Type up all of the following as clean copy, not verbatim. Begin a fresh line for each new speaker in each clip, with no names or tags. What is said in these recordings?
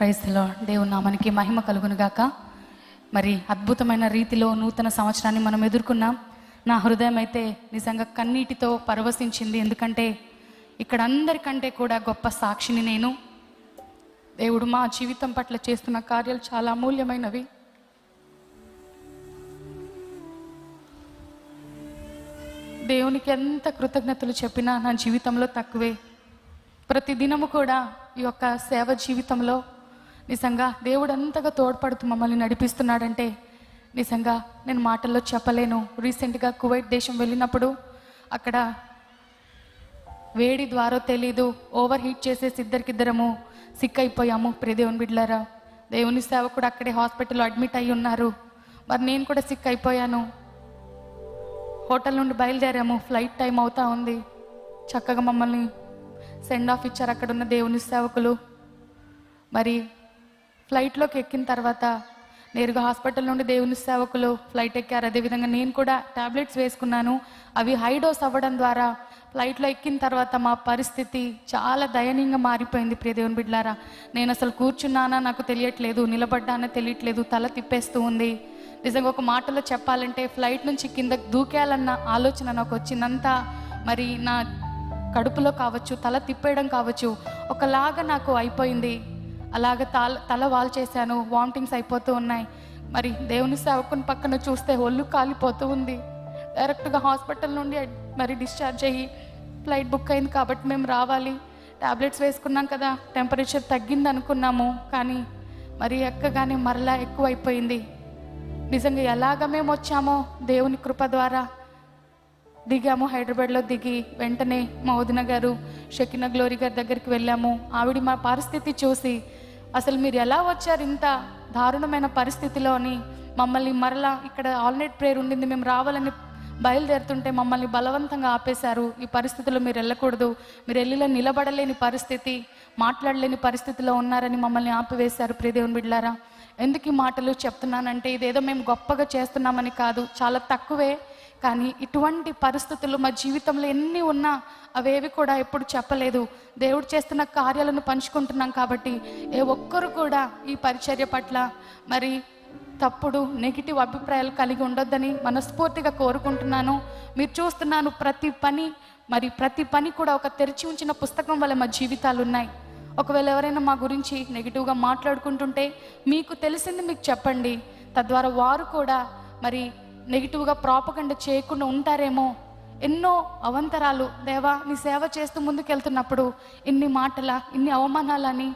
Praise the lord. దేవుని నామానికి మహిమ కలుగును గాక. మరి అద్భుతమైన రీతిలో నూతన సంవత్సరాన్ని మనం ఎదుర్కొన్నాం. నా హృదయం అయితే నిజంగా కన్నీటితో పరవశించింది. ఎందుకంటే ఇక్కడ అందరికంటే కూడా గొప్ప సాక్షిని నేను. దేవుడు మా జీవితం పట్ల చేస్తున్న కార్యాలు చాలా అమూల్యమైనవి. దేవునికి ఎంత కృతజ్ఞతలు చెప్పినా నా జీవితంలో తక్కువే. ప్రతి దినము కూడా ఈ యొక్క సేవ జీవితంలో నిజంగా దేవుడు అంతగా తోడ్పడుతూ మమ్మల్ని నడిపిస్తున్నాడంటే నిజంగా నేను మాటల్లో చెప్పలేను. రీసెంట్గా కువైట్ దేశం వెళ్ళినప్పుడు అక్కడ వేడి ద్వారో తెలీదు ఓవర్ హీట్ చేసేసి ఇద్దరికిద్దరము సిక్ అయిపోయాము. దేవుని బిడ్డలారా, దేవుని సేవకుడు అక్కడే హాస్పిటల్లో అడ్మిట్ అయి ఉన్నారు. మరి నేను కూడా సిక్ అయిపోయాను. హోటల్ నుండి బయలుదేరాము. ఫ్లైట్ టైం అవుతా ఉంది. చక్కగా మమ్మల్ని సెండ్ ఆఫ్ ఇచ్చారు అక్కడున్న దేవుని సేవకులు. మరి ఫ్లైట్లోకి ఎక్కిన తర్వాత నేరుగా హాస్పిటల్ నుండి దేవుని సేవకులు ఫ్లైట్ ఎక్కారు. అదేవిధంగా నేను కూడా టాబ్లెట్స్ వేసుకున్నాను. అవి హై డోస్ అవ్వడం ద్వారా ఫ్లైట్లో ఎక్కిన తర్వాత మా పరిస్థితి చాలా దయనీయంగా మారిపోయింది. దేవుని బిడ్డలారా, నేను అసలు కూర్చున్నానా నాకు తెలియట్లేదు, నిలబడ్డానా తెలియట్లేదు, తల తిప్పేస్తూ ఉంది. నిజంగా ఒక మాటలో చెప్పాలంటే ఫ్లైట్ నుంచి కింద దూకేయాలన్న ఆలోచన నాకు వచ్చిందంతా. మరి నా కడుపులో కావచ్చు, తల తిప్పేయడం కావచ్చు, ఒకలాగా నాకు అయిపోయింది. అలాగ తల వాల్చేశాను. వామిటింగ్స్ అయిపోతూ ఉన్నాయి. మరి దేవుని సేవకుని పక్కన చూస్తే ఒళ్ళు కాలిపోతూ ఉంది. డైరెక్ట్గా హాస్పిటల్ నుండి మరి డిశ్చార్జ్ అయ్యి ఫ్లైట్ బుక్ అయింది కాబట్టి మేము రావాలి. టాబ్లెట్స్ వేసుకున్నాం కదా, టెంపరేచర్ తగ్గింది అనుకున్నాము. కానీ మరి ఎక్కగానే మరలా ఎక్కువ అయిపోయింది. నిజంగా ఎలాగ మేము వచ్చామో దేవుని కృప ద్వారా దిగాము. హైదరాబాద్లో దిగి వెంటనే మా వదిన గారు షకీనా గ్లోరీ గారి దగ్గరికి వెళ్ళాము. ఆవిడ మా పరిస్థితి చూసి అసలు మీరు ఎలా వచ్చారు ఇంత దారుణమైన పరిస్థితిలో అని మమ్మల్ని మరలా ఇక్కడ ఆల్నైట్ ప్రేయర్ ఉండింది, మేము రావాలని బయలుదేరుతుంటే మమ్మల్ని బలవంతంగా ఆపేశారు. ఈ పరిస్థితిలో మీరు వెళ్ళకూడదు, మీరు వెళ్ళిలో నిలబడలేని పరిస్థితి, మాట్లాడలేని పరిస్థితిలో ఉన్నారని మమ్మల్ని ఆపివేశారు. దేవుని బిడ్డలారా, ఎందుకు ఈ మాటలు చెప్తున్నానంటే ఇదేదో మేము గొప్పగా చేస్తున్నామని కాదు, చాలా తక్కువే. కానీ ఇటువంటి పరిస్థితులు మా జీవితంలో ఎన్ని ఉన్నా అవేవి కూడా ఎప్పుడు చెప్పలేదు. దేవుడు చేస్తున్న కార్యాలను పంచుకుంటున్నాం కాబట్టి ఏ ఒక్కరు కూడా ఈ పరిచర్య పట్ల మరి తప్పుడు నెగిటివ్ అభిప్రాయాలు కలిగి ఉండొద్దని మనస్ఫూర్తిగా కోరుకుంటున్నాను. మీరు చూస్తున్నాను ప్రతి పని కూడా ఒక తెరిచి ఉంచిన పుస్తకం వల్ల మా జీవితాలు ఉన్నాయి. ఒకవేళ ఎవరైనా మా గురించి నెగిటివ్గా మాట్లాడుకుంటుంటే మీకు తెలిసింది మీకు చెప్పండి. తద్వారా వారు కూడా మరి నెగిటివ్గా ప్రాపగండా చేయకుండా ఉంటారేమో. ఎన్నో అవంతరాలు దేవా నీ సేవ చేస్తూ ముందుకెళ్తున్నప్పుడు ఇన్ని ఇన్ని అవమానాలని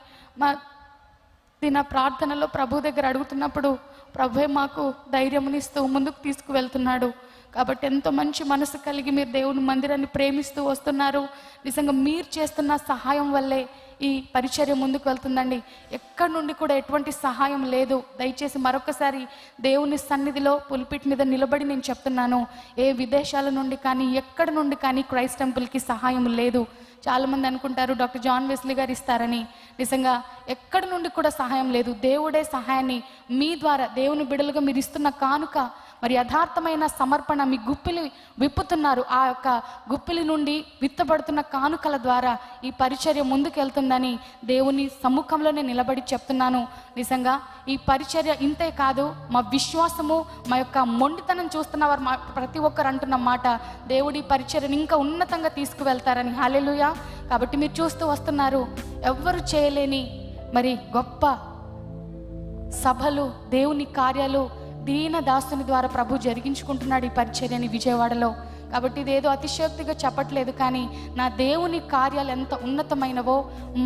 నా ప్రార్థనలో ప్రభు దగ్గర అడుగుతున్నప్పుడు ప్రభువే మాకు ధైర్యమునిస్తూ ముందుకు తీసుకువెళ్తున్నాడు. కాబట్టి ఎంతో మంచి మనసు కలిగి మీరు దేవుని మందిరాన్ని ప్రేమిస్తూ వస్తున్నారు. నిజంగా మీరు చేస్తున్న సహాయం వల్లే ఈ పరిచర్య ముందుకు వెళ్తుందండి. ఎక్కడి నుండి కూడా ఎటువంటి సహాయం లేదు. దయచేసి మరొకసారి దేవుని సన్నిధిలో పుల్పిట్ మీద నిలబడి నేను చెప్తున్నాను, ఏ విదేశాల నుండి కానీ ఎక్కడి నుండి కానీ క్రైస్ట్ టెంపుల్కి సహాయం లేదు. చాలామంది అనుకుంటారు డాక్టర్ జాన్ వెస్లీ గారు ఇస్తారని. నిజంగా ఎక్కడి నుండి కూడా సహాయం లేదు. దేవుడే సహాయాన్ని మీ ద్వారా దేవుని బిడ్డలుగా మీరు ఇస్తున్న కానుక మరి యథార్థమైన సమర్పణ మీ గుప్పిలి విప్పుతున్నారు. ఆ యొక్క గుప్పిలి నుండి విత్తబడుతున్న కానుకల ద్వారా ఈ పరిచర్య ముందుకెళ్తుందని దేవుని సమ్ముఖంలోనే నిలబడి చెప్తున్నాను. నిజంగా ఈ పరిచర్య ఇంతే కాదు, మా విశ్వాసము మా యొక్క మొండితనం చూస్తున్న వారు ప్రతి ఒక్కరు అంటున్న మాట, దేవుడి పరిచర్యను ఇంకా ఉన్నతంగా తీసుకువెళ్తారని. హల్లెలూయా. కాబట్టి మీరు చూస్తూ వస్తున్నారు ఎవ్వరు చేయలేని మరి గొప్ప సభలు, దేవుని కార్యాలు దీన దాసుని ద్వారా ప్రభు జరిగించుకుంటున్నాడు ఈ పరిచర్యని విజయవాడలో. కాబట్టి ఇదేదో అతిశయోక్తిగా చెప్పట్లేదు, కానీ నా దేవుని కార్యాలు ఎంత ఉన్నతమైనవో,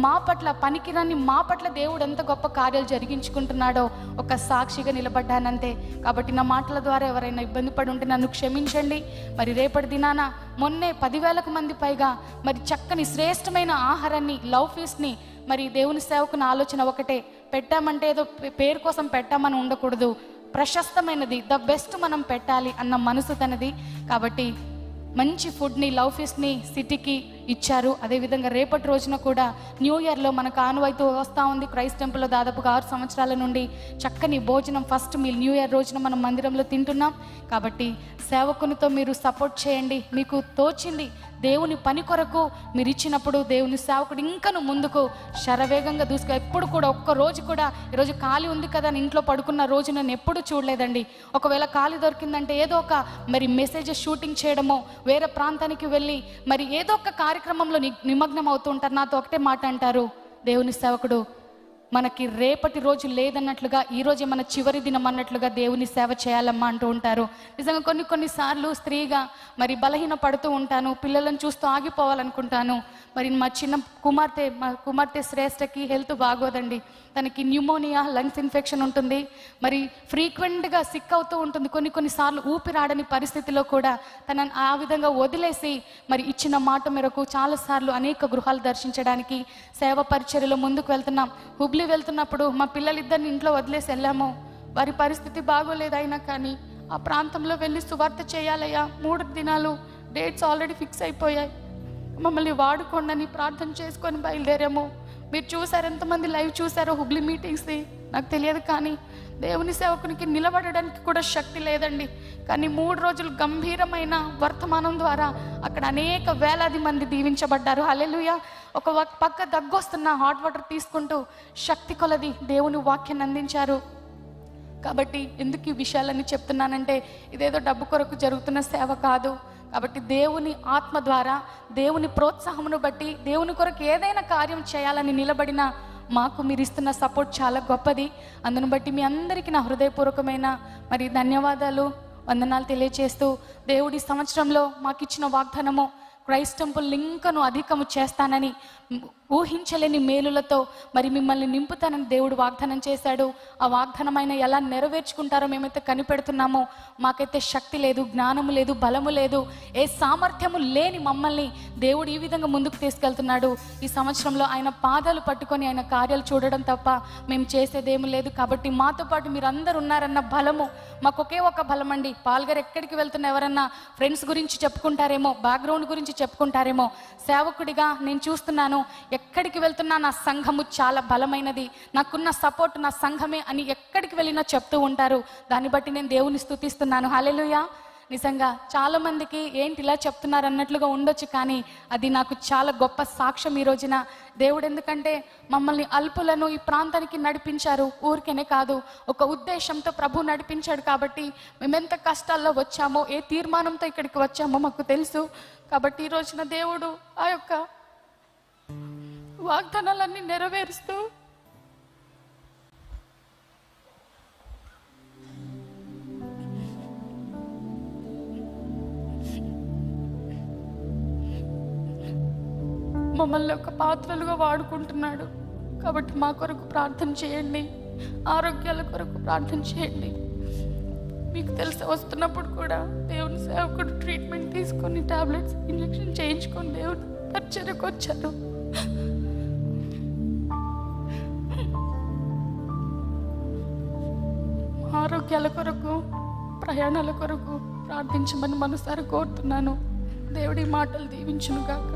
మా పట్ల పనికిరాని మా పట్ల దేవుడు ఎంత గొప్ప కార్యాలు జరిగించుకుంటున్నాడో ఒక సాక్షిగా నిలబడ్డానంతే. కాబట్టి నా మాటల ద్వారా ఎవరైనా ఇబ్బంది పడి ఉంటే నన్ను క్షమించండి. మరి రేపటి దినాన మొన్నే 10,000 మంది పైగా మరి చక్కని శ్రేష్టమైన ఆహారాన్ని, లవ్ ఫీస్ట్ని మరి దేవుని సేవకుని ఆలోచన ఒకటే, పెట్టామంటే ఏదో పేరు కోసం పెట్టామని ఉండకూడదు, ప్రశస్తమైనది ద బెస్ట్ మనం పెట్టాలి అన్న మనసు తనది. కాబట్టి మంచి ఫుడ్ని, లవ్ ఫీస్ట్ని సిటీకి ఇచ్చారు. అదేవిధంగా రేపటి రోజున కూడా న్యూ ఇయర్లో మనకు ఆనవాయితీ వస్తూ ఉంది. క్రైస్ట్ టెంపుల్లో దాదాపుగా 6 సంవత్సరాల నుండి చక్కని భోజనం ఫస్ట్ మీల్ న్యూ ఇయర్ రోజున మనం మందిరంలో తింటున్నాం. కాబట్టి సేవకునితో మీరు సపోర్ట్ చేయండి. మీకు తోచింది దేవుని పని కొరకు మీరు ఇచ్చినప్పుడు దేవుని సేవకుడు ఇంకను ముందుకు శరవేగంగా దూసుకు ఎప్పుడు కూడా ఒక్క రోజు కూడా ఈరోజు ఖాళీ ఉంది కదా అని ఇంట్లో పడుకున్న రోజు నేను ఎప్పుడు చూడలేదండి. ఒకవేళ ఖాళీ దొరికిందంటే ఏదో ఒక మరి మెసేజెస్ షూటింగ్ చేయడమో, వేరే ప్రాంతానికి వెళ్ళి మరి ఏదో ఒక కార్యక్రమంలో నిమగ్నం అవుతూ ఉంటారు. నాతో ఒకటే మాట అంటారు, దేవుని సేవకుడు మనకి రేపటి రోజు లేదన్నట్లుగా ఈరోజే మన చివరి దినం అన్నట్లుగా దేవుని సేవ చేయాలమ్మా అంటూ ఉంటారు. నిజంగా కొన్నిసార్లు స్త్రీగా మరి బలహీన పడుతూ ఉంటాను. పిల్లలను చూస్తూ ఆగిపోవాలనుకుంటాను. మరి మా కుమార్తె శ్రేష్టకి హెల్త్ బాగోదండి. తనకి న్యూమోనియా, లంగ్స్ ఇన్ఫెక్షన్ ఉంటుంది. మరి ఫ్రీక్వెంట్గా సిక్ అవుతూ ఉంటుంది. కొన్నిసార్లు ఊపిరాడని పరిస్థితిలో కూడా తనని ఆ విధంగా వదిలేసి మరి ఇచ్చిన మాట మేరకు చాలాసార్లు అనేక గృహాలు దర్శించడానికి సేవ పరిచర్యలో ముందుకు వెళ్తున్నాం. హుబ్లీ వెళ్తున్నప్పుడు మా పిల్లలిద్దరిని ఇంట్లో వదిలేసి వెళ్ళాము. వారి పరిస్థితి బాగోలేదైనా కానీ ఆ ప్రాంతంలో వెళ్ళి సువార్త చేయాలయ్యా, 3 దినాలు డేట్స్ ఆల్రెడీ ఫిక్స్ అయిపోయాయి, మమ్మల్ని వాడుకోండి ప్రార్థన చేసుకొని బయలుదేరాము. మీరు చూసారు, ఎంతమంది లైవ్ చూసారో హుబ్లీ మీటింగ్స్ది నాకు తెలియదు. కానీ దేవుని సేవకునికి నిలబడడానికి కూడా శక్తి లేదండి. కానీ 3 రోజులు గంభీరమైన వర్తమానం ద్వారా అక్కడ అనేక వేలాది మంది దీవించబడ్డారు. హల్లెలూయా. ఒక పక్క దగ్గొస్తున్న హాట్ వాటర్ తీసుకుంటూ శక్తి కొలది దేవుని వాక్యాన్ని అందించారు. కాబట్టి ఎందుకు ఈ విషయాలన్నీ చెప్తున్నానంటే ఇదేదో డబ్బు కొరకు జరుగుతున్న సేవ కాదు. కాబట్టి దేవుని ఆత్మ ద్వారా, దేవుని ప్రోత్సాహమును బట్టి, దేవుని కొరకు ఏదైనా కార్యం చేయాలని నిలబడిన మాకు మీరు ఇస్తున్న సపోర్ట్ చాలా గొప్పది. అందును బట్టి మీ అందరికీ నా హృదయపూర్వకమైన మరి ధన్యవాదాలు, వందనాలు తెలియచేస్తూ దేవుడి సంవత్సరంలో మాకు ఇచ్చిన వాగ్దానము క్రైస్ట్ టెంపుల్ ఇంకను అధికము చేస్తానని, ఊహించలేని మేలులతో మరి మిమ్మల్ని నింపుతానని దేవుడు వాగ్దానం చేశాడు. ఆ వాగ్దానమైన ఎలా నెరవేర్చుకుంటారో మేమైతే కనిపెడుతున్నామో, మాకైతే శక్తి లేదు, జ్ఞానము లేదు, బలము లేదు, ఏ సామర్థ్యము లేని మమ్మల్ని దేవుడు ఈ విధంగా ముందుకు తీసుకెళ్తున్నాడు. ఈ సంవత్సరంలో ఆయన పాదాలు పట్టుకొని ఆయన కార్యాలు చూడడం తప్ప మేము చేసేదేమీ లేదు. కాబట్టి మాతో పాటు మీరు అందరు ఉన్నారన్న బలము మాకు ఒకే ఒక బలం అండి. పాల్గారు ఎక్కడికి వెళ్తున్నా ఎవరన్నా ఫ్రెండ్స్ గురించి చెప్పుకుంటారేమో, బ్యాక్గ్రౌండ్ గురించి చెప్పుకుంటారేమో, సేవకుడిగా నేను చూస్తున్నాను ఎక్కడికి వెళ్తున్నా నా సంఘము చాలా బలమైనది, నాకున్న సపోర్ట్ నా సంఘమే అని ఎక్కడికి వెళ్ళినా చెప్తూ ఉంటారు. దాన్ని బట్టి నేను దేవుని స్తుతిస్తున్నాను. హల్లెలూయా. నిజంగా చాలామందికి ఏంటి ఇలా చెప్తున్నారు అన్నట్లుగా ఉండొచ్చు, కానీ అది నాకు చాలా గొప్ప సాక్ష్యం ఈ రోజున. దేవుడు ఎందుకంటే మమ్మల్ని అల్పులను ఈ ప్రాంతానికి నడిపించారు, ఊరికేనే కాదు, ఒక ఉద్దేశంతో ప్రభు నడిపించాడు. కాబట్టి మేమెంత కష్టాల్లో వచ్చామో, ఏ తీర్మానంతో ఇక్కడికి వచ్చామో మాకు తెలుసు. కాబట్టి ఈ రోజున దేవుడు ఆ యొక్క వాగ్దానాలన్నీ నెరవేరుస్తూ మమ్మల్ని ఒక పాత్రలుగా వాడుకుంటున్నాడు. కాబట్టి మా కొరకు ప్రార్థన చేయండి, ఆరోగ్యాల కొరకు ప్రార్థన చేయండి. మీకు తెలిసి వస్తున్నప్పుడు కూడా దేవుని సేవకుడు ట్రీట్మెంట్ తీసుకొని టాబ్లెట్స్ ఇంజెక్షన్ చేయించుకొని దేవుని పరిచర్యకు వచ్చారు. ఆరోగ్యాల కొరకు, ప్రయాణాల కొరకు ప్రార్థించమని మనసారా కోరుతున్నాను. దేవుడి మాటలు దీవించును గాక.